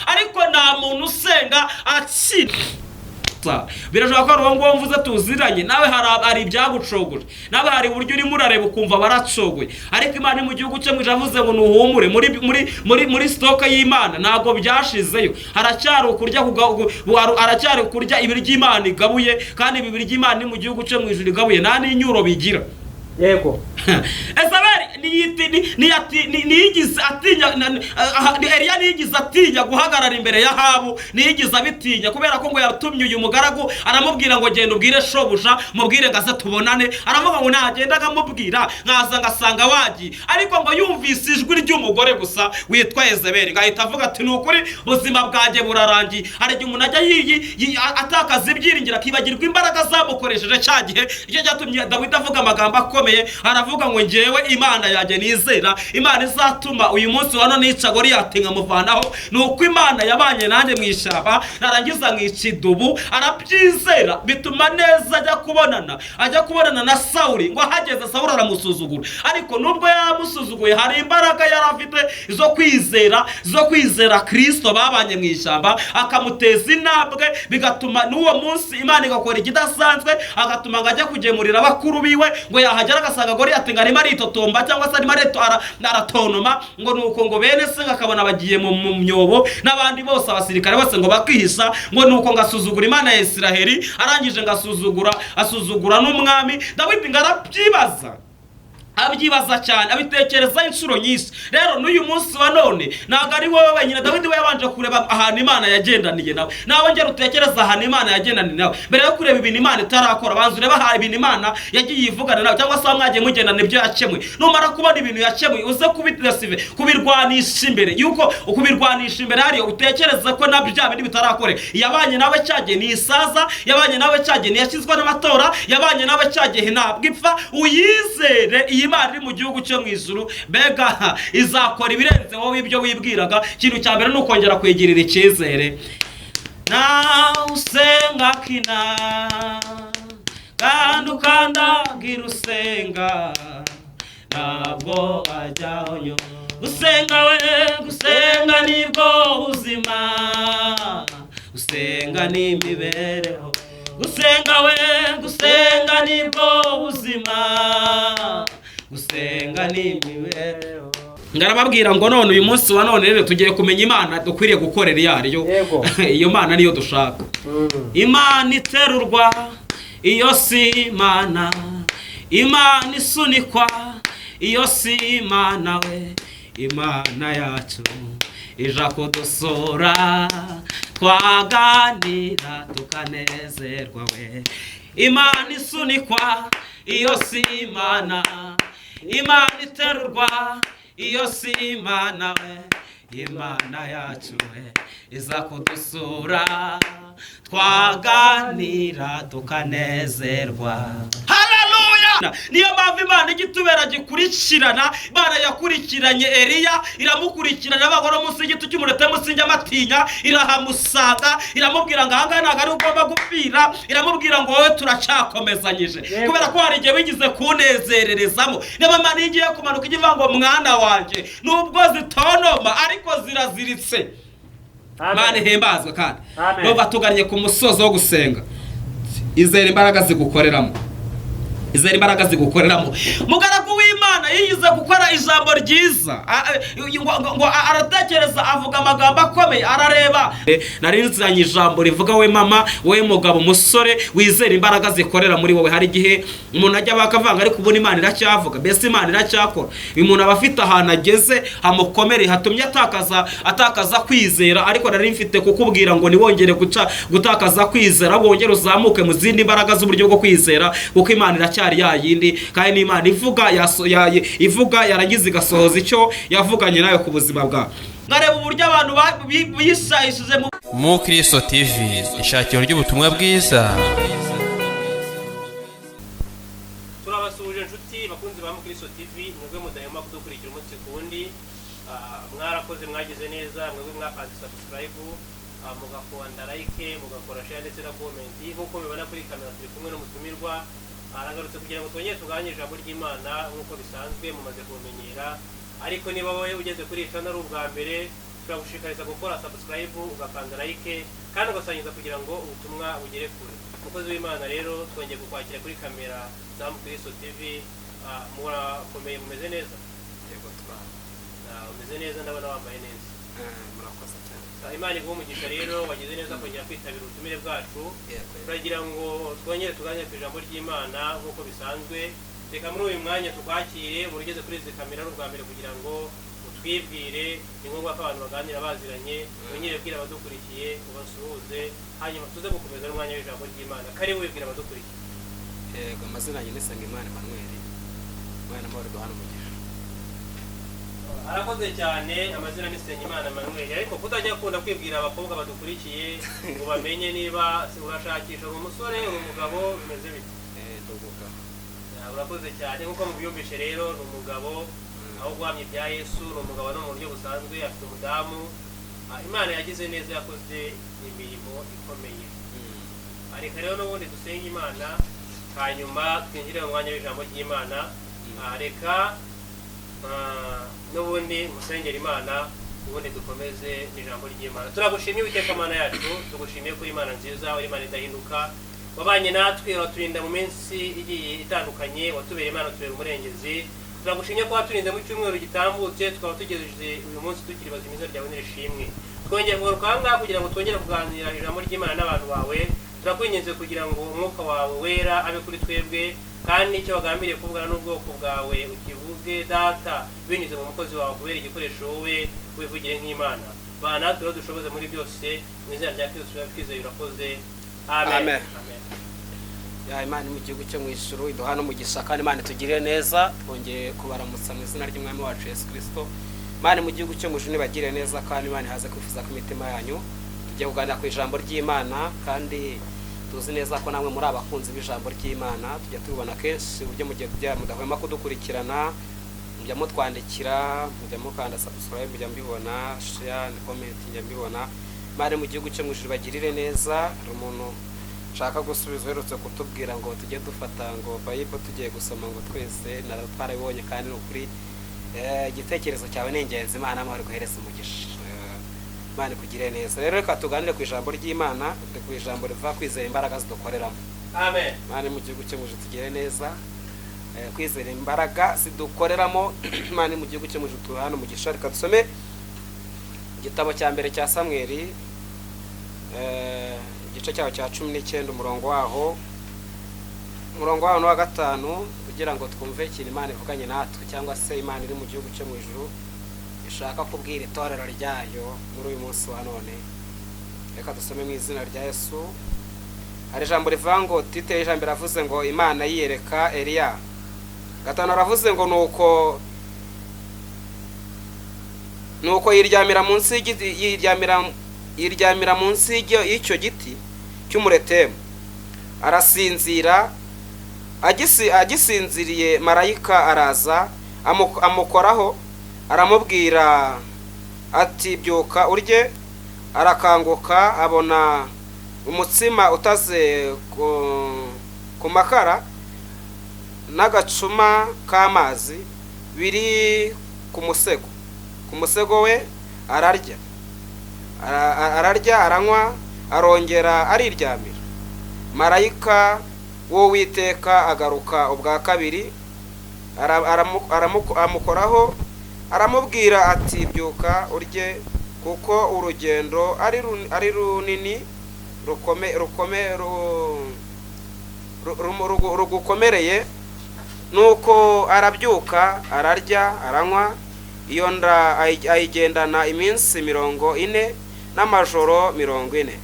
ariko nta muntu usenga akira. Birashoboka ko ari ngo mvuze tuziranye nawe hari ibyagucogoje, nawe hari uburyo urimo urareba ukumva baracogoye, ariko Imana mu gihugu cyo mwijavuze ngo nuhumure muri stock y'Imana ntago byashizeyo. Haracyari kurya ibiryo Imana igabuye, kandi ibiryo Imana mu gihugu cyo mwijuru igabuye nta n'inyuro bigira. Yego. Ezabeli niyigize atinya, Eliya niyigize atinya guhagarara imbere ya Ahabu, niyigize abitinya kubera ko ngo yatumye uyu mugaragu aramubwira ngo genda ubwire shobuja mubwire ngaze tubonane. Aravuga ngo nagenda akamubwira nkaza ngasanga wagiye, ariko ngo yumvise ijwi ry'umugore gusa witwa Ezabeli ngahita avuga ati nukuri ubuzima bwanjye burarangiye. Hari igihe umuntu ajya atakaza ibyiringiro akibagirwa imbaraga zamukoresheje cya gihe. Icyo cyatumye Dawidi avuga amagambo akomeye, aravuga ngo njyewe Imana yanjye nizera, Imana izatuma uyu munsi wa none yica Goliyati nkamuvanaho. Nuko Imana yabanye nanjye mu ishyamba narangiza nkica idubu. Arabyizera bituma neza ajya kubonana na Sawuli. Ngo hageze Sawuli aramusuzugura, ariko nubwo yamusuzuguye hari imbaraga yari afite zo kwizera Kristo. Babanye mu ishyamba akamuteza intambwe, bigatuma n'uwo munsi Imana igakora ikidasanzwe, agatuma ngo ajya kugemurira abakuru biwe. Ngo yahagera agasanga Goliyati ngo arimo aritotomba cyangwa se arimo aratonoma, ngo nuko ngo bene se akabona bagiye mu myobo n'abandi bose abasirikare bose ngo bakihisha. Ngo nuko ngasuzugura Imana ya Isiraheli, arangije asuzugura n'umwami. Dawidi abyibaza cyane, abitekereza inshuro nyinshi. Rero n'uyu munsi wa none ntabwo ari wowe wenyine. Dawidi we yabanje kureba ahantu Imana yagendaniye nawe ngera utekereza ahantu Imana yagendaniye nawe. Mbere yo kureba ibintu Imana itarakora, banza ureba ahantu ibintu Imana yagiye ivugana nawe, cyangwa se mwagiye mugendana ibyo yakemuye. Numara kubona ibintu yakemuye uze kubirwanisha imbere, yuko ukubirwanisha imbere hariyo utekereza ko nabyo bya bindi bitarakore. Yabanye nawe cyagiye ni isaza, yabanye nawe cyagiye ni yashyizwe n'amatora, yabanye nawe cyagiye ntabwo ipfa. Uyizere iyi Imana iri mu gihugu cyo mwijuru, mbega izakora ibirenze wowe ibyo wibwiraga. Ikintu cya mbere ni ukongera kwigirira icyizere. Nawe usenga kina kandi ukandagira usenga, ntabwo ajyaho nyo. Gusenga nibwo buzima, gusenga ni imibereho. Gusenga nibwo buzima, gusenga ni imibereho. Ngarababwira ngo none uyu munsi wa none rero tugiye kumenya Imana dukwiriye gukorera iyo ariyo. Iyo Mana niyo dushaka. Imana iterurwa iyo si Imana, Imana isunikwa iyo si Imana we. Imana yacu ija kudusura twaganira tukanezerwa we. Imana isunikwa iyo si Imana, Imana iterurwa iyo si Imana we. Imana yacu we iza kudusura twaganira tukanezerwa. Niyo mpamvu Imana igitubera gikurikirana. Imana yakurikiranye Eliya, iramukurikirana abagore munsi y'igiti cy'umurete munsi y'amatinya, irahamusanga, iramubwira ngo ahangaha ntabwo ari ugomba gupfira. Iramubwira ngo wowe turacyakomezanyije, kubera ko hari igihe wigize kunezererezamo. Niba Imana igiye kumanuka igivuga ngo mwana wanjye nubwo zitonoma ariko ziraziritse. Imana ihimbazwe kandi nubwo tugannye ku musozo wo gusenga, izera imbaraga zigukoreramo. Mugaragu w'Imana yiyize gukora ijambo ryiza, ngo aratekereza avuga amagambo akomeye, arareba. Nari nzanye ijambo rivuga we mama, we mugabo, musore wizera imbaraga zikorera muri wowe. Hari igihe umuntu ajya bakavanga ariko ubona Imana iracyavuga, mbese Imana iracyakora. Uyu muntu aba afite ahantu ageze hamukomereye, hatumye atakaza kwizera. Ariko nari mfite kukubwira ngo niwongere gutakaza kwizera, wongere uzamuke mu zindi mbaraga z'uburyo bwo kwizera, kuko Imana cyari yayindi kandi ni Imana ivuga yaragize igasohoza icyo yavuganye nawe ku buzima bwawe. Ngareba uburyo abantu bisayishije mu Kristo TV, ishakiro ry'ubutumwa bwiza. Turabasuje inshuti bakunzi ba mu Kristo TV, mwebwe mudahema kudukurikira umunsi ku wundi. Mwarakoze, mwagize neza, mwebwe mwakanze subscribe, mugakora like, mugakora share ndetse na comment. Nk'uko mubibona kuri kamera turi kumwe n'umutumirwa. Aragarutse kugira ngo twongere tuganire ijambo ry'Imana nk'uko bisanzwe mumaze kumenyera. Ariko niba wowe ugeze kuri channel ubwa mbere, turagushishikariza gukora subscribe ugakanda like kandi ugasangiza kugira ngo ubutumwa bugere kure. Umukozi w'Imana rero twongeye kukwakira kuri kamera za Mukristo TV. Murakomeye, mumeze neza? Yego umeze neza, ndabona wambaye neza. Murakoze cyane. Imana iguhe umugisha rero, wagize neza kongera kwitabira ubutumire bwacu. Turagira ngo twongere tuganire ku ijambo ry'Imana nk'uko bisanzwe. Reka muri uyu mwanya tukwakire murugeze kuri izi kamera n'ubwa mbere kugira ngo utwibwire. Ni ngombwa ko abantu baganira baziranye, wongere bwira abadukurikiye, ubasuhuze, hanyuma tuze gukomeza n'umwanya w'ijambo ry'Imana. Karibu wibwira abadukurikiye. Yego, amazina yanjye ni Nsengimana Emmanuel, mwana mahoro duhana umugisha. Arakoze cyane, amazina ni Nsengimana Emmanuel, ariko kutajya akunda kwibwira abakobwa badukurikiye ngo bamenye niba urashakisha umusore umugabo bimeze bite. Ndumugabo. Urakoze cyane, nkuko mubyumvishe rero ni umugabo aho guhamya ibya Yesu, ni umugabo no mu buryo busanzwe, afite umudamu. Imana yagize neza, yakoze imirimo ikomeye. Ariko rero n'ubundi dusenga Imana hanyuma twinjire mu mwanya w'ijambo ry'Imana. Reka n'ubundi musengera Imana ubundi dukomeze n'ijambo ry'Imana. Turagushimye Uwiteka Mana yacu, tugushimiye kuri Imana nziza, uri Imana idahinduka, wabanye natwe, waturinda mu minsi igiye itandukanye, watubereye Imana, tubera umurengezi. Turagushimye ko waturinze mu cyumweru gitambutse, tukaba tugejeje uyu munsi tukiri bazima, izina ryawe nirishimwe. Twongeye kugaruka aha ngaha kugira ngo twongere kuganira ijambo ry'Imana n'abantu bawe. Turakwinginze kugira ngo umwuka wawe wera abe kuri twebwe, kandi icyo bagambiriye kuvugana n'ubwoko bwawe ukivuge Data binyuze mu mukozi wawe, kubera igikoresho wowe wivugire nk'Imana. Bana natwe rero dushoboze muri byose, mu izina rya Kristo twizeye, urakoze. Amen. Ya Imana mu gihugu cyo mu ijuru iduhana umugisha, kandi Imana itugirire neza. Twongeye kubaramutsa mu izina ry'Umwami wacu Yesu Kristo. Imana mu gihugu cyo mu ijuru nibagire neza, kandi Imana ihaze kwifuza ku mitima yanyu. Tugiye kuganira ku ijambo ry'Imana, kandi tuzi neza ko namwe muri abakunzi b'ijambo ry'Imana. Tujya tubibona kenshi uburyo mugiye kujya mudahwema kudukurikirana, mujya mutwandikira, mujya mukanda subscribe, mujya mbibona, share, comment, mujya mbibona. Imana mu gihugu cyo mu ijuru bagirire neza. Hari umuntu nshaka gusubiza uherutse kutubwira ngo tujye dufata ngo Bible tugiye gusoma ngo twese twarabibonye, kandi n'ukuri igitekerezo cyawe ni ingenzi. Imana amahoro guhereza umugisha, Imana ikugire neza. Rero reka tuganire ku ijambo ry'Imana, ku ijambo riva kwizera imbaraga zidukoreramo. Amen. Imana mu gihugu cyo mu ijuru tugire neza, kwizera imbaraga zidukoreramo. Imana mu gihugu cyo mu ijuru tuhana umugisha. Reka dusome igitabo cya mbere cya Samweli, igice cyaho cya 19, umurongo waho no wa 5, kugira ngo twumve ikintu Imana ivuganye natwe, cyangwa se Imana iri mu gihugu cyo mu ijuru ishaka kubwira itorero ryayo muri uyu munsi wa none. Reka dusome mu izina rya Yesu. Hari ijambo rivuga ngo, titire ijambo ravuze ngo Imana yiyereka Eliya. 5 aravuze ngo nuko yiryamira munsi y'icyo giti cy'umuretemu, arasinzira. Agisinziriye marayika araza amukoraho, aramubwira ati byuka urye. Arakanguka, abona umutsima utaze ku makara n'agacuma k'amazi biri ku musego we. Ararya aranywa, arongera ariryamira. Marayika w'Uwiteka agaruka ubwa kabiri, amukoraho, aramubwira ati byuka urye, kuko urugendo ari runini rugukomereye. Nuko arabyuka, ararya aranywa. Iyo nda ayigendana iminsi 40 n'amajoro 40.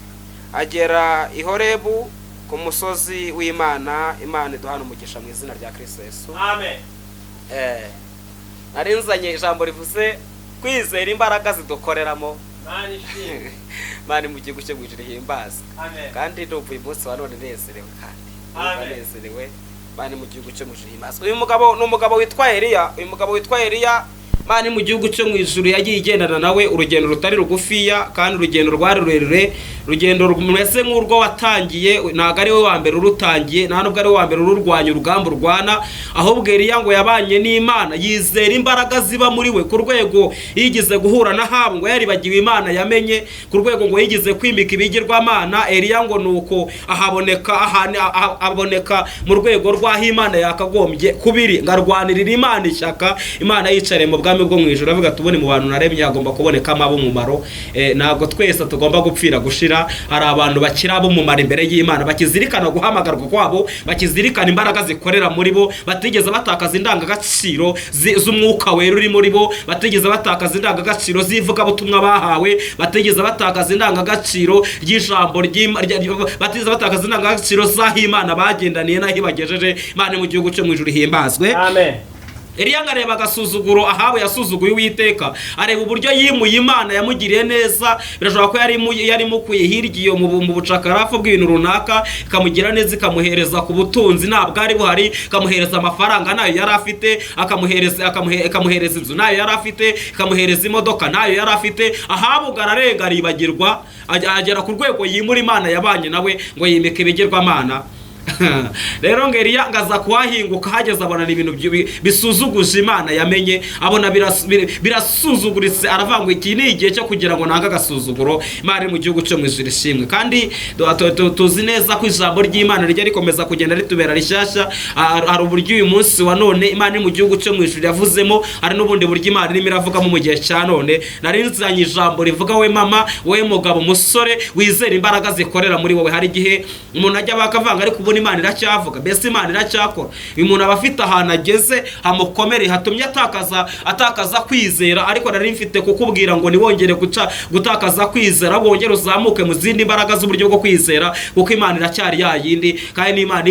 Agera i Horebu, ku musozi w'Imana. Imana iduhana umugisha mu izina rya Kristo Yesu. Amen. Narinzanye ijambo rivuze kwizera imbaraga zidukoreramo. Imana mu gihugu cyo mu ijuru himbaza. Kandi ndumva uyu munsi wa none nezerewe, kandi nezerewe. Imana mu gihugu cyo mu ijuru himbaza. Uyu mugabo ni umugabo witwa Eliya. Uyu mugabo witwa Eliya Imana mu gihugu cyo mu ijuru yagiye igendana nawe urugendo rutari rugufiya kandi urugendo rwari rurerure, urugendo rumeze nk'urwo watangiye. Ntabwo ari we wa mbere urutangiye, nta nubwo ari we wa mbere ururwanya urugamba urwana, ahubwo Eliya ngo yabanye n'Imana, yizera imbaraga ziba muri we ku rwego yigeze guhura na Ahabu ngo yaribagiwe Imana yamenye, ku rwego ngo yigeze kwimika ibigirwamana. Eliya ngo nuko aboneka mu rwego rw'aho Imana yakagombye kubiri, ngo arwanirira Imana ishyaka, Imana yicare mu bwami bwo mu ijuru avuga tubone mu bantu naremye hagomba kubonekamo ab'umumaro. Ntabwo twese tugomba gupfira gushira, hari abantu bakira ab'umumaro imbere y'Imana, bakizirikana guhamagarwa kwabo, bakizirikana imbaraga zikorera muri bo, batigeze batakaza indangagaciro z'umwuka wera uri muri bo, batigeze batakaza indangagaciro z'ivugabutumwa bahawe, batigeze batakaza indangagaciro ry'ijambo batigeze batakaza indangagaciro z'aho Imana bagendaniye n'aho ibagejeje. Imana mu gihugu cyo mu ijuru himbazwe. Amen. Eliya ngareba agasuzuguro Ahabu yasuzuguye Uwiteka, areba uburyo yimuye Imana yamugiriye neza. Birashobora ko yari mukuye hirya iyo mu bucakarafu bw'ibintu runaka, ikamugira neza, ikamuhereza ku butunzi ntabwo ari buhari, ikamuhereza amafaranga nayo yari afite, ikamuhereza inzu nayo yari afite, ikamuhereza imodoka nayo yari afite. Ahabu gararenga aribagirwa, agera ku rwego yimura Imana yabanye nawe ngo yimike ibigirwamana. Rero ngo Eliya ngaza kuhahinguka, hageze abona ibintu bisuzuguje Imana yamenye, abona birasuzuguritse, aravuga ngo iki ni igihe cyo kugira ngo nanga agasuzuguro. Imana mu gihugu cyo mu ijuru ishimwe. Kandi tuzi neza ko ijambo ry'Imana rijya rikomeza kugenda ritubera rishyashya. Hari uburyo uyu munsi wa none Imana mu gihugu cyo mu ijuru yavuzemo, hari n'ubundi buryo Imana irimo iravugamo mu gihe cya none. Nari nzanye ijambo rivuga we mama, we mugabo, musore, wizera imbaraga zikorera muri wowe. Hari igihe umuntu ajya bakavanga ariko Imana iracyavuga, mbese Imana iracyakora. Uyu muntu aba afite ahantu ageze hamukomere, hatumye atakaza kwizera. Ariko nari mfite kukubwira ngo niwongere gutakaza kwizera, wongere uzamuke mu zindi mbaraga z'uburyo bwo kwizera, kuko Imana iracyari yayindi, kandi n'Imana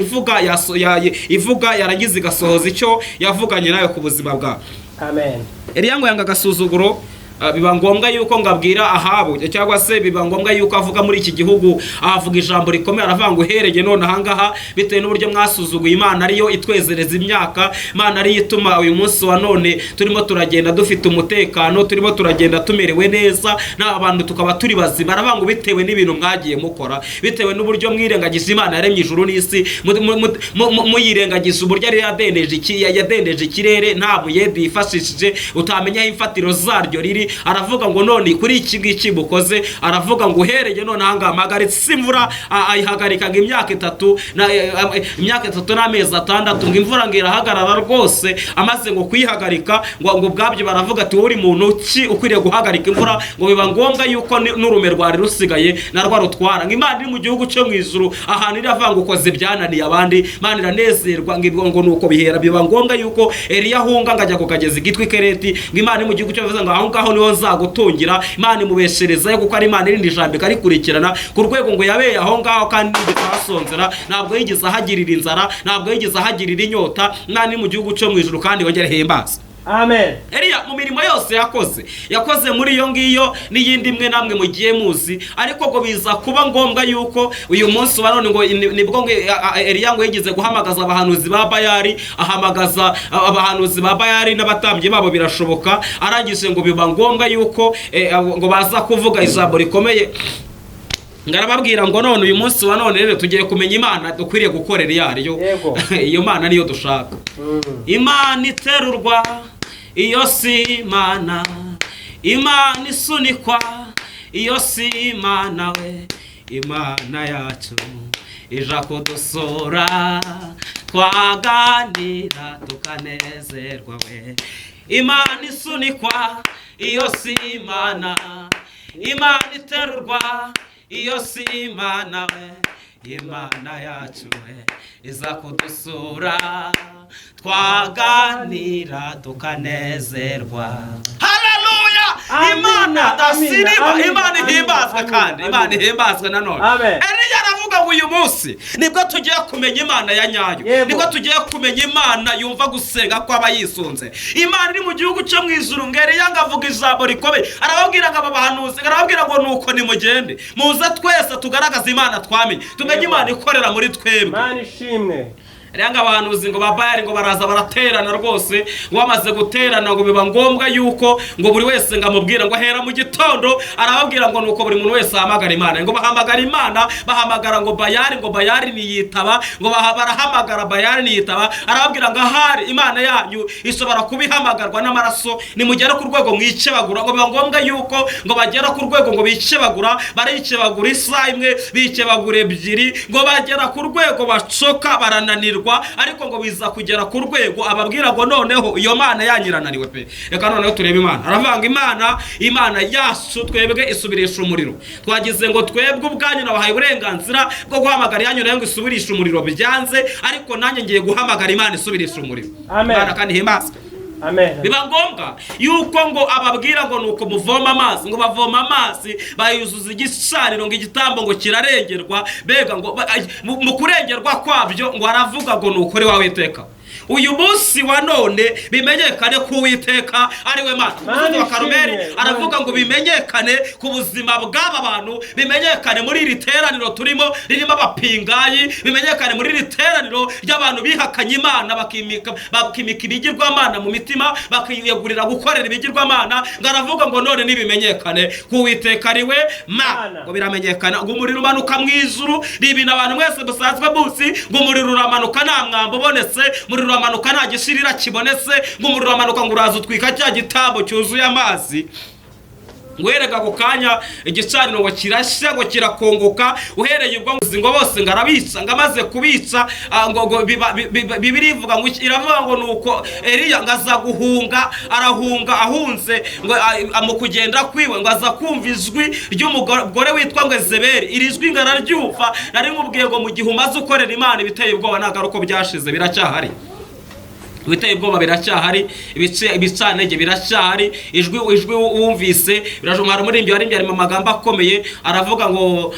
ivuga yarangiza igasohoza icyo yavuganye nawe ku buzima bwawe. Amen. Eliya ngo yanga agasuzuguro, biba ngombwa yuko ngabwira Ahabu, cyangwa se biba ngombwa yuko avuga muri iki gihugu, avuga ijambo rikomeye, aravuga ngo uhereye none ahangaha bitewe n'uburyo mwasuzuguye Imana ariyo itwezereza imyaka, Imana ariyo ituma uyu munsi wa none turimo turagenda dufite umutekano, turimo turagenda tumerewe neza, n'abantu tukaba turi bazima. Aravuga ngo bitewe n'ibintu mwagiye mukora, bitewe n'uburyo mwirengagije Imana yaremye ijuru n'isi, muyirengagije uburyo ari yadendeje ikirere, nta buyedi yifashishije, utamenya aho imfatiro zaryo riri. Aravuga ngo none kuri iki ngiki mukoze, aravuga ngo uhereye none ahangaha mpagaritse imvura, ayihagarikaga imyaka 3 n'amezi 6, ngo imvura ngo irahagarara rwose. Amaze ngo kuyihagarika ngo ubwabyo baravuga ati uri muntu ki ukwiriye guhagarika imvura, ngo biba ngombwa yuko n'urume rwari rusigaye narwo rutwara. Ngo Imana iri mu gihugu cyo mu ijuru ahantu iravuga ngo ukoze byananiye abandi, Imana iranezerwa ngo nuko bihera. Biba ngombwa yuko Eliya ahunga ngajya ku kagezi gitwa Kereti, ngo Imana iri mu gihugu cyo bivuze ngo aho ngaho niho nzagutungira. Imana imubeshereza kuko ari Imana irindi jambo ikarikurikirana ku rwego ngo yabeye aho ngaho, kandi ntigitahasonzera, ntabwo yigeze ahagirira inzara, ntabwo yigeze ahagirira inyota. Imana iri mu gihugu cyo mu ijuru kandi yongere himbaza. Amen. Eliya mu mirimo yose yakoze muri iyo ngiyo n'iyindi imwe namwe mugiye muzi, ariko ngo biza kuba ngombwa yuko uyu munsi wa none ngo nibwo Eliya ngo yigeze guhamagaza abahanuzi ba Bayali, ahamagaza abahanuzi ba Bayali n'abatambyi babo, birashoboka. Arangije ngo biba ngombwa yuko ngo baza kuvuga ijambo rikomeye. Ngarababwira ngo none uyu munsi wa none rero tugiye kumenya Imana dukwiriye gukorera iyariyo. Iyo Mana niyo dushaka. Imana iterurwa, iyo si Imana. Imana isunikwa, iyo si Imana we. Imana yacu ija kudusura, twaganira tukanezerwa we. Imana isunikwa, iyo si Imana. Imana iterurwa, iyo si Imana we. Imana yacu we iza kudusura, twaganira tukanezerwa. Haleluya! Imana dasiriba, Imana ihimbazwe, kandi Imana ihimbazwe nanone. Eliya aravuga ngo uyu munsi nibwo tugiye kumenya Imana ya nyayo, nibwo tugiye kumenya Imana yumva gusenga kw'aba yisunze. Imana iri mu gihugu cyo mu ijuru. Eliya ngavuga ijambo rikomeye, arababwira ngo aba bahanuzi, arababwira ngo nuko nimugende muze twese tugaragaza Imana twamenye, tumenye Imana ikorera muri twebwe. Imana ishimwe. Ranga abahanuzi ngo babayari ngo baraza baraterana rwose, ngo bamaze guterana ngo biba ngombwa yuko ngo buri wese ngamubwira ngo hera mu gitondo, arababwira ngo nuko buri muntu wese ahamagara Imana, ngo bahamagara Imana, bahamagara ngo Bayari niyitaba, ngo barahamagara Bayari niyitaba, arababwira ngo ahari Imana yanyu ishobora kubihamagarwa n'amaraso, nimugera ku rwego mwicebagura, ngo biba ngombwa yuko ngo bagera ku rwego ngo bicebagura, baricebagura isaha imwe, bicebagura ebyiri, ngo bagera ku rwego bacoka barananirwa, ariko ngo biza kugera ku rwego ababwira ngo noneho iyo Mana yanyirananiwe pe. Reka noneho turebe Imana. Aravanga Imana yacu twebwe isubirisha umuriro. Twagize ngo twebwe ubwanyu nabahaye uburenganzira bwo guhamagara yanyu nayo ngo isubirisha umuriro byanze, ariko nanjye ngiye guhamagara Imana isubirisha umuriro. Imana kandi himasa. Amen. Biba ngombwa yuko ngo ababwira ngo nuko muvoma amazi, ngo bavoma amazi bayuzuza igicaniro ngo igitambo ngo kirarengerwa, bega ngo mu kurengerwa kwabyo ngo aravuga ngo nuko ari wawe Uwiteka. Uyu munsi wa none bimenyekane ko Uwiteka ari we Mana. Umusozi wa Karumeli aravuga ngo bimenyekane ku buzima bw'aba bantu, bimenyekane muri iri teraniro turimo ririmo abapingayi, bimenyekane muri iri teraniro ry'abantu bihakanye Imana bakimika ibigirwamana mu mitima, bakiyegurira gukorera ibigirwamana. Ngo aravuga ngo none nibimenyekane ko Uwiteka ari we Mana. Ngo biramenyekana ngo umuriro umanuka mu ijuru, n'ibintu abantu mwese musanzwe muzi, ngo umuriro uramanuka nta mwambo ubonetse, umuriro uramanuka nta gishirira kibonetse, ngo umuriro uramanuka ngo uraza utwika cya gitambo cyuzuye amazi. Wereka ku kanya igicaniro ngo kirashya ngo kirakongoka, uhereye ubwo ngo bose ngarabica, ngamaze kubica ngo Bibiri ivuga ngo iravuga ngo nuko Eliya ngaza guhunga, arahunga ahunze ngo mu kugenda kwiwe ngo aza kumva ijwi ry'umugore witwa ngo Yezebeli. Iri jwi ngararyumva, nari nkubwiye ngo mu gihe umaze ukorera Imana ibiteye ubwoba nagaruko byashize biracyahari. Ibiteye ubwoba biracyahari, ibicanege biracyahari, ijwi wumvise birajumara muri ibyo ari mu magambo akomeye, aravuga ngo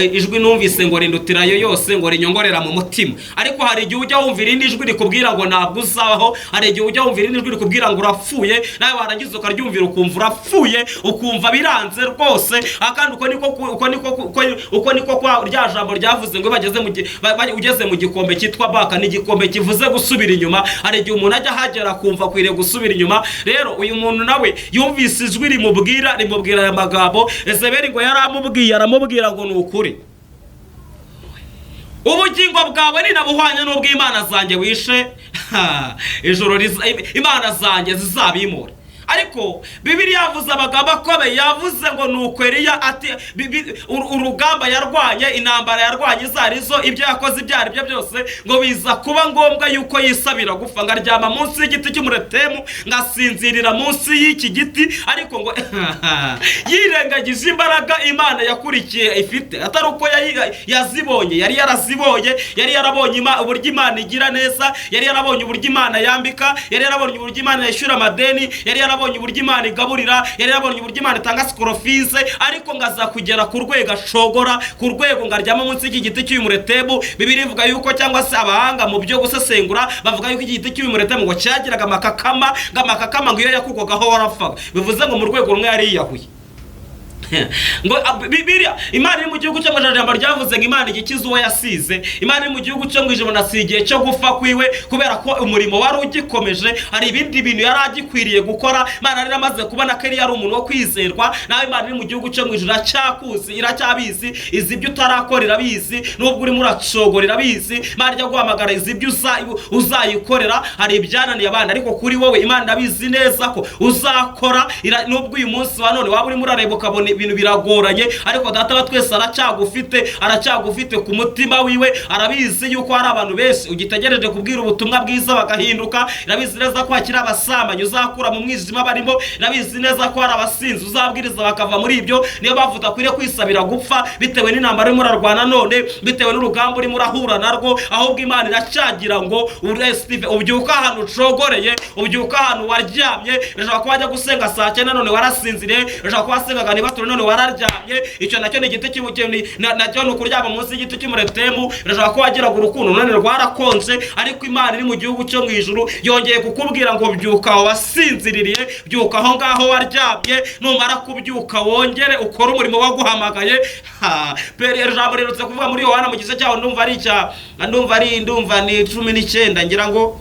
ijwi numvise ngo rindutirayo yose ngo rinyongorera mu mutima. Ariko hari igihe ujya wumva irindi jwi rikubwira ngo ntabwo uzabaho, hari igihe ujya wumva irindi jwi rikubwira ngo urapfuye, nawe warangiza ukaryumvira ukumva urapfuye, ukumva biranze rwose. Akandi uko niko kwa rya jambo ryavuze ngo ugeze mu gikombe cyitwa baka, ni igikombe kivuze gusubira inyuma. Hari igihe umuntu ajya hagera kumva akwiriye gusubira inyuma. Rero uyu muntu nawe yumvise ijwi rimubwira aya magambo. Yezebeli ngo aramubwira ngo ni ukuri, ubugingo bwawe ninabuhwanya n'ubw'Imana zanjye wishe, ijoro Imana zanjye zizabimura. Ariko Bibiri yavuze amagambo akomeye, yavuze ngo nuko Eliya ati urugamba yarwanye, intambara yarwanye zarizo, ibyo yakoze ibyo ari byo byose ngo biza kuba ngombwa yuko yisabira gupfa, ngaryama munsi y'igiti cy'umuretemu, ngasinzirira munsi y'iki giti. Ariko ngo yirengagije imbaraga Imana yakurikiye ifite, atari uko yazibonye, yari yarazibonye, yari yarabonye uburyo Imana igira neza, yari yarabonye uburyo Imana yambika, yari yarabonye uburyo Imana yishyura amadeni, yari yarabonye uburyo Imana igaburira, yari yarabonye uburyo Imana itanga sikorofize. Ariko ngaza kugera ku rwego ashogora, ku rwego ngaryama munsi y'iki giti cy'umuretemu. Bibiri ivuga yuko, cyangwa se abahanga mu byo gusesengura bavuga yuko iki giti cy'umuretemu ngo cyagiraga amakakama ngo iyo yakugwagaho warapfaga. Bivuze ngo mu rwego rumwe yari yiyahuye. Ngo Bibiliya Imana iri mu gihugu cyo mujambo ryavuze ngo Imana igikiza uwo yasize. Imana iri mu gihugu cyo ngwijemo nasigiye cyo gufa kwiwe, kubera ko umurimo wari ugikomeje, hari ibindi bintu yari agikwiriye gukora. Imana rero amaze kubona ko yari umuntu wo kwizerwa, nawe Imana iri mu gihugu cyo ngwijuru iracyakuzi, iracyabizi, izi ibyo utarakora irabizi, nubwo urimo uracogora irabizi. Imana ijya guhamagara izi ibyo uzayikorera, hari ibyananiye abandi, ariko kuri wowe Imana irabizi neza ko uzakora. Nubwo uyu munsi wa none waba urimo urareba ukabona ibintu biragoranye, ariko data wa twese aracyagufite ku mutima wiwe. Arabizi yuko hari abantu benshi ugitegereje kubwira ubutumwa bwiza bagahinduka. Irabizi neza ko hakiri abasambanyi uzakura mu mwijima barimo. Irabizi neza ko hari abasinzi uzabwiriza bakava muri ibyo. Niyo mpamvu udakwiriye kwisabira gupfa bitewe n'intambara urimo urarwana none, bitewe n'urugamba urimo urahura narwo. Ahubwo Imana iracyagira ngo Steve ubyuka ahantu ucogoreye, ubyuka ahantu waryamye. Urashaka kuba wajya gusenga saa 9 none warasinziriye, urashaka kuba wasengaga niba none wararyamye, icyo nacyo ni igiti nacyo ni ukuryama munsi y'igiti cy'umuretemu, birashobora ko wagiraga urukundo none rwarakonje, ariko Imana iri mu gihugu cyo mu ijuru yongeye kukubwira ngo byuka aho wasinziririye, byuka aho ngaho waryamye, numara kubyuka wongere ukore umurimo waguhamagaye. Ijambo rirutse kuvuga muri Yohana mu gice cyaho ndumva ni 19 ngira ngo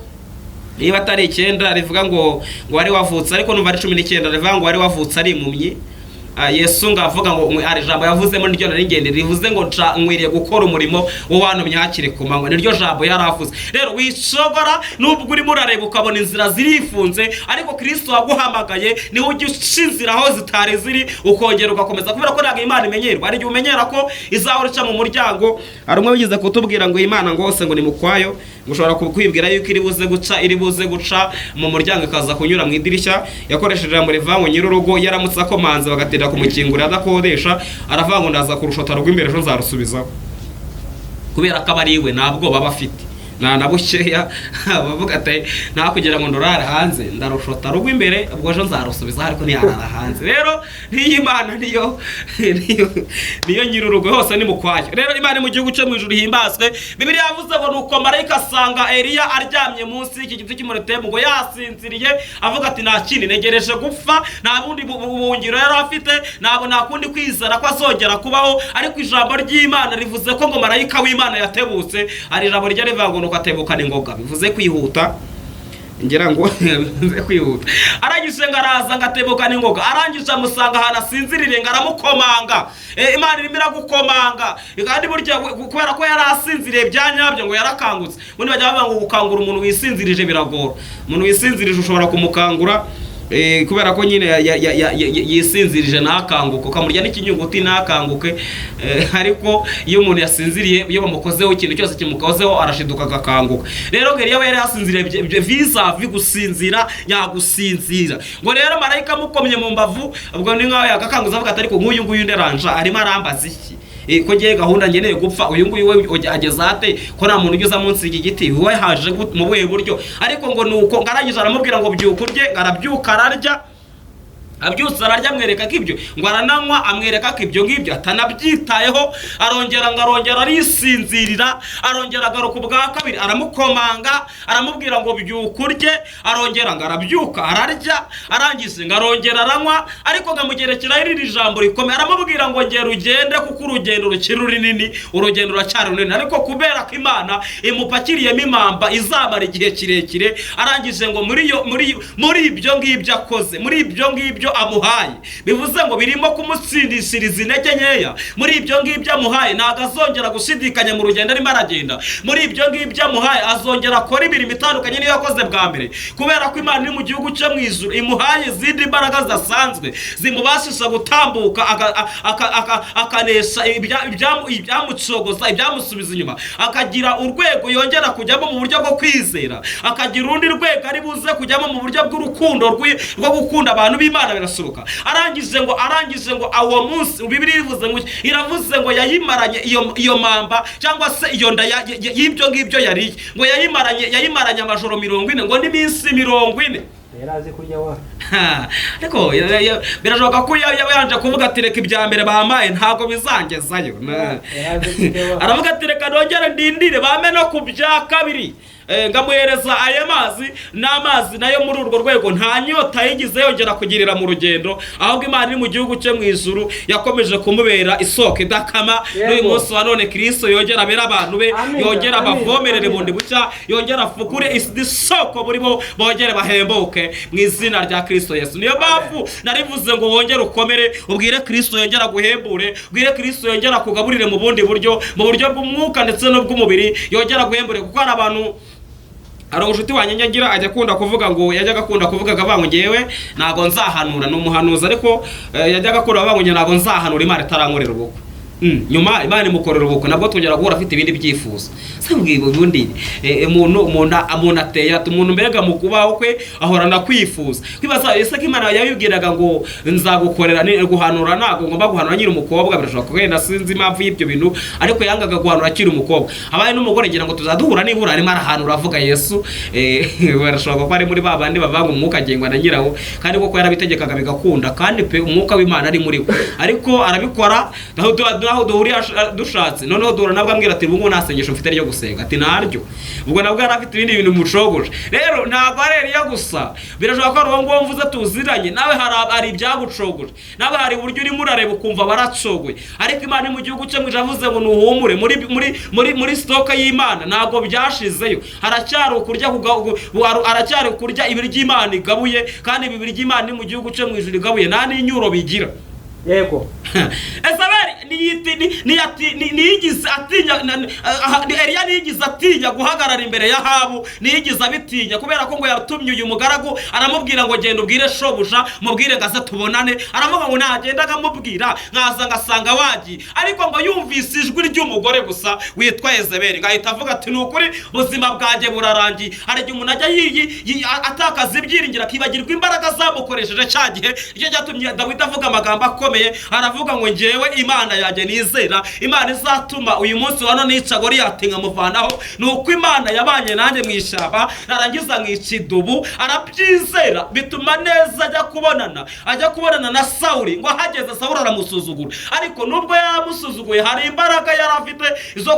niba atari 9 rivuga ngo wari wavutse, ariko numva ari 19 rivuga ngo wari wavutse ari impumyi. Yesu ngavuga ngo ari jambo yavuzemo niryo nari ngende rivuze ngo nkwiriye gukora umurimo wo wantumye hakiri ku manywa, niryo jambo yaravuze. Rero wishobora nubwo urimo urareba ukabona inzira zirifunze, ariko Kristo waguhamagaye niwe ujya ushinzira aho zitari ziri ukongera ugakomeza, kubera ko ntabwo Imana imenyerwa. Ari igihe umenyera ko izahora ica mu muryango. Hari umwe wigize kutubwira ngo Imana ngo hose ngo ni mukwayo, ushobora kwibwira yuko iri buze guca mu muryango ikaza kunyura mu idirishya. Yakoresheje ijambo rivango nyir'urugo yaramutse akomanze bagatera kumukingura adakodesha, aravuga ngo ndaza kurushota rw'imbere ejo nzarusubizaho, kubera ko abari iwe ntabwo baba afite na bukeya bavuga ati nta kugira ngo ndorare hanze ndarushota rw'imbere ubwo ejo nzarusubizaho, ariko ntiyarara hanze. Rero niyo Imana niyo nyir'urugo hose ni mukwayo. Rero Imana mu gihugu cyo mu ijuru himbazwe. Bibiliya yavuze ngo nuko marayika asanga Eliya aryamye munsi y'iki giti cy'umuretemu ngo yasinziriye, avuga ati nta kindi negereje gupfa, nta bundi buhungiro yari afite, nta kundi kwizera ko azongera kubaho. Ariko ijambo ry'Imana rivuze ko ngo marayika w'Imana yatebutse. Ari ijambo rya rivuga ngo atebukana ingoga, bivuze kwihuta, ngira ngo bivuze kwihuta. Arangije ngo araza ngo atebukana ingoga, arangije amusanga ahantu asinziririye ngo aramukomanga. Imana irimo iragukomanga, kandi burya kubera ko yari asinziriye bya nyabyo ngo yarakangutse. Ubundi bajya bavuga ngo gukangura umuntu wisinzirije biragora. Umuntu wisinzirije ushobora kumukangura kubera ko nyine yisinzirije ntakanguke, ukamurya n'ikinyuguti ntakanguke. Ariko iyo umuntu yasinziriye, iyo bamukozeho ikintu cyose kimukozeho arashiduka agakanguka. Rero ngo iyo yari yasinziriye visa gusinzira yagusinzira. Ngo rero marayika amukomye mu mbavu, ubwo ni nkaho yagakanguza avuga ati ariko nk'uyu nguyu nderanja arimo arambaza iki? Ko ngiye gahunda ngeneye gupfa, uyu nguyu we ageze ate ko nta muntu ugeze munsi y'iki giti, we haje mu buhe buryo? Ariko ngo nuko ngarangije aramubwira ngo byuka urye, arabyuka ararya. Abyutse ararya amwereka ko ibyo ngo arananywa, amwereka ko ibyo ngibyo atanabyitayeho. Arongera arisinzirira, arongera agaruka ubwa kabiri aramukomanga, aramubwira ngo byuka urye, arongera ngo arabyuka ararya, arangize ngo arongera aranywa. Ariko ngamugerekeraho iri jambo rikomeye, aramubwira ngo ngera ugende kuko urugendo rukiri runini, urugendo ruracyari runini. Ariko kubera ko Imana imupakiriyemo impamba izamara igihe kirekire, arangije ngo muri ibyo ngibyo akoze, muri ibyo ngibyo amuhaye, bivuze ngo birimo kumutsindishiriza intege nkeya. Muri ibyo ngibyo amuhaye ntabwo azongera gushidikanya mu rugendo arimo aragenda. Muri ibyo ngibyo amuhaye azongera akora imirimo itandukanye niyo yakoze bwa mbere, kubera ko Imana iri mu gihugu cyo mu ijuru imuhaye izindi mbaraga zidasanzwe zimubashisha gutambuka akanesha ibyamucogoza, ibyamusubiza inyuma, akagira urwego yongera kujyamo mu buryo bwo kwizera, akagira urundi rwego ari buze kujyamo mu buryo bw'urukundo rwo gukunda abantu b'Imana birasuruka. Arangije ngo awo munsi Bibiliya iravuze ngo yayimaranye iyo mamba cyangwa se iyo nda y'ibyo ngibyo yari ngo yayimaranye amajoro 40 ngo n'iminsi 40. Yarazi kurya wa ariko birashoboka ko yabanje kuvuga ati reka ibya mbere bamaye ntago bizangezayo. Aravuga ati reka nongere ndindire bame no ku bya kabiri. Ngamuhereza aya mazi n'amazi nayo muri urwo rwego nta nyota yigize yongera kugirira mu rugendo, ahubwo Imana iri mu gihugu cyo mu ijuru yakomeje kumubera isoko idakama. N'uyu munsi wa none Kristo yongera abera abantu be, yongera abavomerere bundi bucya, yongera afukure isoko burimo bongere bahembuke mu izina rya Kristo Yesu. Niyo mpamvu narivuze ngo wongere ukomere, ubwire Kristo yongera guhembure, ubwire Kristo yongera kugaburire mu bundi buryo, mu buryo bw'umwuka ndetse n'ubw'umubiri, yongera guhembure. Kuko hari abantu, hari umushuti wanjye nyagira ajya akunda kuvuga ngo yajyaga akunda kuvuga ngo ngewe ntago nzahanura, n'umuhanuzi ariko yajyaga akunda kuvuga ngo ntago nzahanura Imana itarankorera ubukwe. nyuma Imana imukorera ubukwe nabwo twongera guhura afite ibindi byifuzo. Sambwiye ubundi umuntu ateye ati umuntu mbega mu kubaho kwe ahorana kwifuza. Kwibaza ese ko Imana yabibwiraga ngo nzagukorera guhanura ntago ngomba guhanura nyiri umukobwa, birashoboka ko yenda sinzi impamvu y'ibyo bintu, ariko yangaga guhanura akiri umukobwa. Habaye n'umugore ngira ngo tuzaduhura nibura arimo arahanura avuga Yesu, barashoboka ko ari muri babandi bavanga umwuka agengwa na nyirawo, kandi koko yarabitegekaga bigakunda, kandi pe umwuka w'Imana ari muri we, ariko arabikora naho duhuriye dushatse. Noneho duhura nabwo ambwira ati ubwo nasengesho mfite ryo gusenga, ati naryo ubwo nabwo yari afite ibindi bintu mucogoje. Rero ntabwo ari Eliya gusa, birashoboka ko ari uwo nguwo mvuze tuziranye nawe hari ibyagucogoje, nawe hari uburyo urimo urareba ukumva baracogoye, ariko Imana mu gihugu cyo mwijavuze ngo nuhumure muri stoka y'Imana ntabwo byashizeyo, haracyari kurya ibiryo Imana igabuye, kandi ibi biryo Imana mu gihugu cyo mwijuru igabuye nta n'inyuro bigira. Yego. Eliya niyigize atinya guhagarara imbere ya Ahabu, niyigize abitinya kubera ko ngo yatumye uyu mugaragu aramubwira ngo genda ubwire shobuja mubwire ngaze tubonane. Aravuga ngo nagenda akamubwira nkaza ngasanga wagiye, ariko ngo yumvise ijwi ry'umugore gusa witwa Yezebeli ngahita avuga ati nukuri buzima bwanjye burarangiye. Hari igihe umuntu ajya atakaza ibyiringiro akibagirwa imbaraga zamukoresheje cya gihe, icyo cyatumye Dawidi avuga amagambo akomeye, aravuga ngo njyewe Imana yanjye nizera, Imana izatuma uyu munsi wano nica Goliyati nkamuvanaho, nuko Imana yabanye nanjye mu ishyamba narangiza nkica idubu. Arabyizera bituma neza ajya kubonana na Sawuli, ngo hageze Sawuli aramusuzugura, ariko nubwo yamusuzuguye hari imbaraga yari afite zo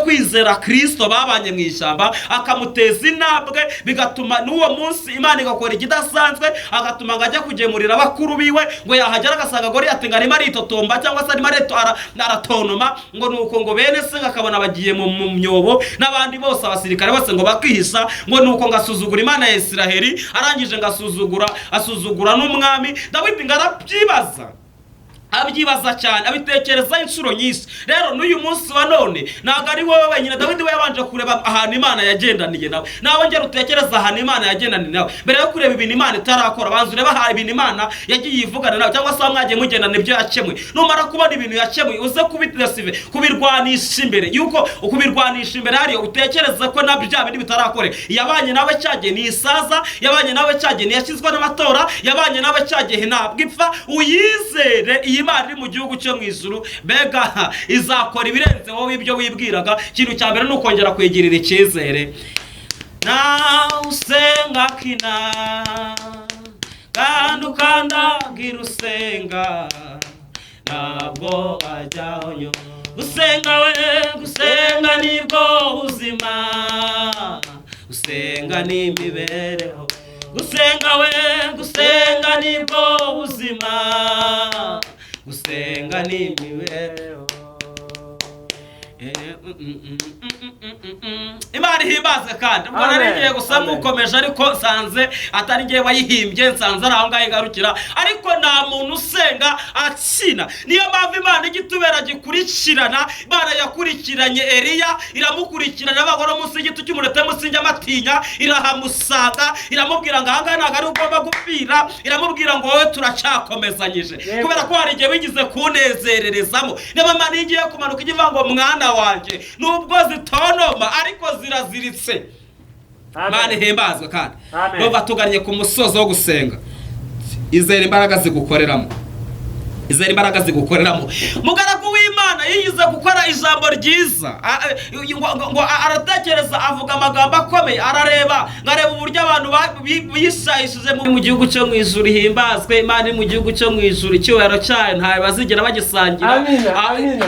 kwizera Kristo. Babanye mu ishyamba akamuteza intambwe, bigatuma n'uwo munsi Imana igakora ikidasanzwe, agatuma ngo ajya kugemurira abakuru biwe, ngo yahagera agasanga Goliyati ngo arimo aritotomba cyangwa se arimo aratonoma, ngo nuko ngo bene se akabona bagiye mu myobo, n'abandi bose abasirikare bose ngo bakihisha, ngo nuko ngasuzugura Imana ya Isiraheli, arangije asuzugura n'umwami. Dawidi abyibaza cyane, abitekereza inshuro nyinshi. Rero n'uyu munsi wa none ntabwo ari wowe wenyine. Dawidi we yabanje kureba ahantu Imana yagendaniye nawe ngera utekereza ahantu Imana yagendaniye nawe mbere yo kureba ibintu Imana itarakora. Banza ureba aha ibintu Imana yagiye ivugana nawe, cyangwa se mwagiye mugendana ibyo yakemuye. Numara kubona ibintu yakemuye uze kubirwanisha imbere, yuko ukubirwanisha imbere hariyo utekereza ko nabyo bya bindi bitarakore. Yabanye nawe cyagiye ni isaza, yabanye nawe cyagiye yashyizwe n'amatora, yabanye nawe cyagiye ntabwo ipfa. Uyizere Imana iri mu gihugu cyo mu ijuru, mbega izakora ibirenze wowe ibyo wibwiraga. Ikintu cya mbere ni ukongera kwigirira icyizere. Nawe usenga kina kandi ukandagira usenga, ntabwo ajyaho nyo. Gusenga nibwo buzima, gusenga ni imibereho. Gusenga nibwo buzima, gusenga ni imibereho. Imana ihimbaze kandi mbona ari ngiye gusa mukomeje, ariko nsanze atari ngiye wayihimbye, nsanze ari aho ngaho igarukira. Ariko nta muntu usenga akina, niyo mpamvu Imana igitubera gikurikirana. Imana yakurikiranye Eliya, iramukurikirana abagore munsi y'igiti cy'umurete musinge amatinya, irahamusanga, iramubwira ngo ahangaha ntabwo ari ugomba gupfira, iramubwira ngo wowe turacyakomezanyije, kubera ko hari igihe wigize kunezererezamo. Niba Imana igiye kumanuka igivuga ngo mwana wanjye nubwo zitonoma ariko ziraziritse. Imana ihimbazwe kandi nubwo tugannye ku musozo wo gusenga, izera imbaraga zigukoreramo. Mugaragu w'Imana yiyize gukora ijambo ryiza, ngo aratekereza, avuga amagambo akomeye, arareba uburyo abantu bishayishije mu gihugu cyo mu ijuru. Himbazwe Imana iri mu gihugu cyo mu ijuru, icyubahiro cyayo ntawe bazigera bagisangira.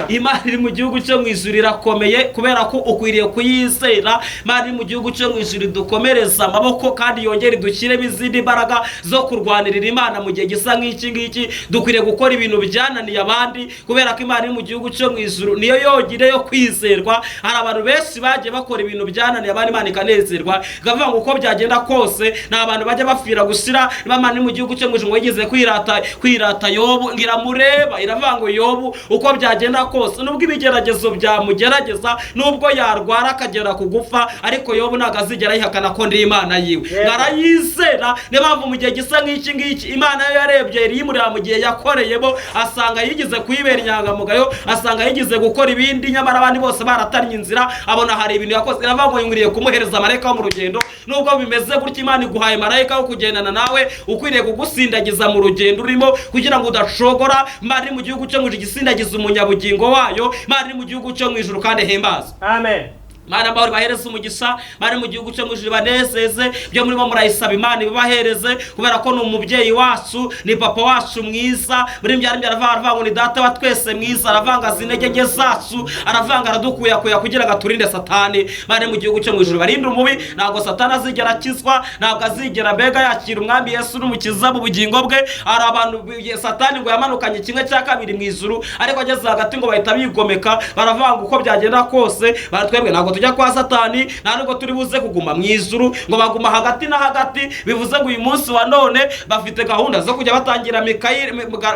Imana iri mu gihugu cyo mu ijuru irakomeye, kubera ko ukwiriye kuyizera. Imana iri mu gihugu cyo mu ijuru idukomereza amaboko, kandi yongere idushyiremo izindi mbaraga zo kurwanirira Imana mu gihe gisa nk'iki ngiki. Dukwiriye gukora ibintu byananiye abandi, kubera ko Imana iri mu gihugu cyo mu ijuru niyo yonyine yo kwizerwa. Hari abantu benshi bagiye bakora ibintu byananiye abandi, Imana ikanezerwa, ikavuga ngo uko byagenda kose nta bantu bajya bapfira gusira. Imana iri mu gihugu cyo mu ijuru yigeze kwirata Yobu, ngiramureba, iravuga ngo Yobu uko byagenda kose, nubwo ibigeragezo byamugerageza, nubwo yarwara akagera ku gupfa, ariko Yobu ntabwo azigera yihakana ko ndi Imana yiwe, arayizera. Niyo mpamvu mu gihe gisa nk'iki ngiki Imana yo yarebye Eliya mu gihe yakoreyemo, asanga yigize kuyibera inyangamugayo, asanga yigize gukora ibindi, nyamara abandi bose baratanye inzira, abona hari ibintu yakoze. Iravuga ngo yunguriye kumuhereza marayika wo mu rugendo. Nubwo bimeze gutya, Imana iguhaye marayika wo kugendana nawe, ukwiriye kugusindagiza mu rugendo urimo, kugira ngo udashogora. Imana iri mu gihugu cyo mu ijuru gisindagiza umunyabugingo wayo. Imana iri mu gihugu cyo mu ijuru kandi hembaza. Amen. Mana amahoro bahereze umugisha, bari mu gihugu cyo mu ijuru banezeze, byo murimo murayisaba Imana ibibahereze, kubera ko ni umubyeyi wacu, ni papa wacu mwiza. Muri mbyari aravanga ngo ni data wa twese mwiza, aravangaza intege nke zacu, aravanga aradukuyakuya kugira ngo aturinde satani. Bari mu gihugu cyo mu ijuru barinde umubi, ntabwo satani azigera akizwa, ntabwo azigera mbega yakira umwami Yesu n'umukiza mu bugingo bwe. Ari abantu satani ngo yamanukanye kimwe cya kabiri mu ijuru, ariko ageze hagati ngo bahita bigomeka, baravanga uko byagenda kose. Baratwebwe ntabwo tujya kwa satani, nta nubwo turi buze kuguma mu ijuru, ngo baguma hagati na hagati. Bivuze ngo uyu munsi wa none bafite gahunda zo kujya batangira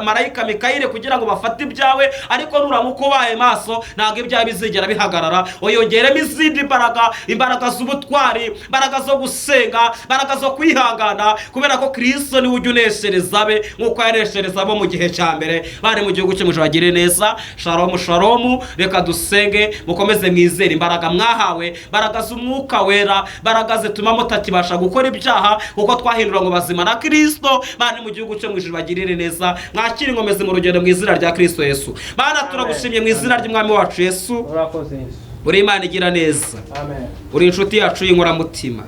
marayika Mikayire kugira ngo bafate ibyawe, ariko nuramuka ubaye maso ntabwo ibyawe bizigera bihagarara. Oyongeremo izindi mbaraga, imbaraga z'ubutwari, imbaraga zo gusenga, imbaraga zo kwihangana, kubera ko Kristo niwe ujya uneshereza abe nk'uko yaneshereza abo mu gihe cya mbere. Bari mu gihugu cyo mu ijuru bagire neza. Shalom shalom. Reka dusenge, mukomeze mwizere imbaraga mwahawe, imbaraga z'umwuka wera, imbaraga zituma mutakibasha gukora ibyaha, kuko twahindura ngo bazima na Kristo. Bari mu gihugu cyo mu ijuru bagirire neza. Mwakire ingomezi mu rugendo mu izina rya Kristo Yesu. Bana turagushimye mu izina ry'umwami wacu Yesu. Urakoze Yesu. Uri Imana igira neza. Amen. Uri inshuti yacu y'inkoramutima.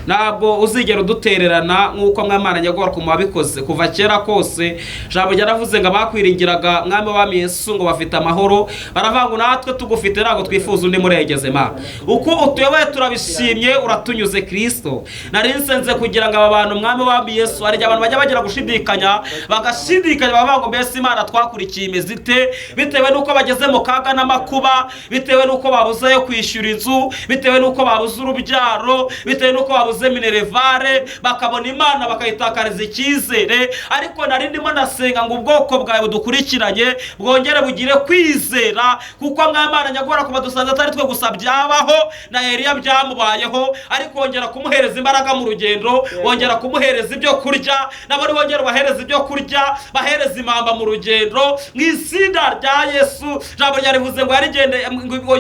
Ntabwo uzigera udutererana nk'uko mwamana nyagora ku mabikoze kuva kera kose. Jambo ryaravuze ngo abakwiringiraga mwami wa Yesu ngo bafite amahoro, baravuga ngo natwe tugufite ntabwo twifuza undi murengeze ma. Uko utuyoboye turabishimye, uratunyuze Kristo. Nari nsenze kugira ngo aba bantu mwami wa Yesu, ari abantu bajya bagira gushidikanya, bagashidikanya bavuga ngo mbese Imana twakurikiye imezite, bitewe nuko bageze mu kaga n'amakuba, bitewe nuko babuze yo kwishyura inzu, bitewe nuko babuze urubyaro, bitewe nuko babuze minerevare, bakabona Imana bakayitakariza icyizere. Ariko nari ndimo nasenga ngo ubwoko bwawe budukurikiranye bwongere bugire kwizera, kuko mwamana nyagora kuba dusanze atari twe gusa byabaho, na Eliya byamubayeho, ariko wongera kumuhereza imbaraga mu rugendo, wongera kumuhereza ibyo kurya, nabari wongera bahereza ibyo kurya, bahereza impamba mu rugendo mu izina rya Yesu. Jambo ryarivuze ngo yarigende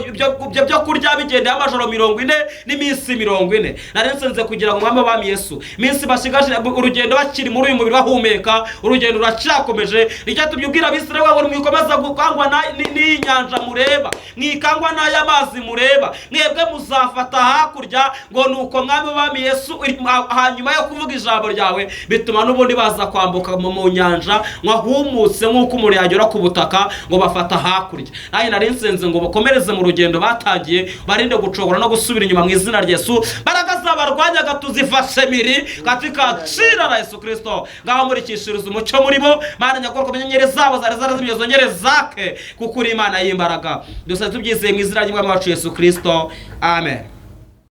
ibyo byo kurya bigendeye amajoro 40 n'iminsi 40. Nari nsenze kugira ngo mwami wa Yesu minsi basigaje urugendo bakiri muri uyu mubiri bahumeka, urugendo ruracyakomeje. Nicyatumye ubwira Abisirayeli ngo mwikomeza gukangwa n'inyanja mureba, mwikangwa n'ay'amazi mureba, mwebwe muzafata hakurya. Ngo nuko mwami wa Yesu hanyuma yo kuvuga ijambo ryawe bituma n'ubundi baza kwambuka mu nyanja mwahumutse nk'uko umuntu yagera ku butaka, ngo bafata hakurya. Naye nari nsenze ngo bakomereze mu rugendo batangiye, barinde gucogora no gusubira inyuma mu izina rya Yesu. Baraka zabarwanyaga tuzifashe miri katika jina la Yesu Kristo. Ngaho murikishiriza umucyo murimo, Mana nyakora inyenyeri zabo zari zarazimye zongere zake, kuko uri Imana y'imbaraga. Dusaba tubyizeye mu izina ry'Umwami wacu Yesu Kristo. Amen.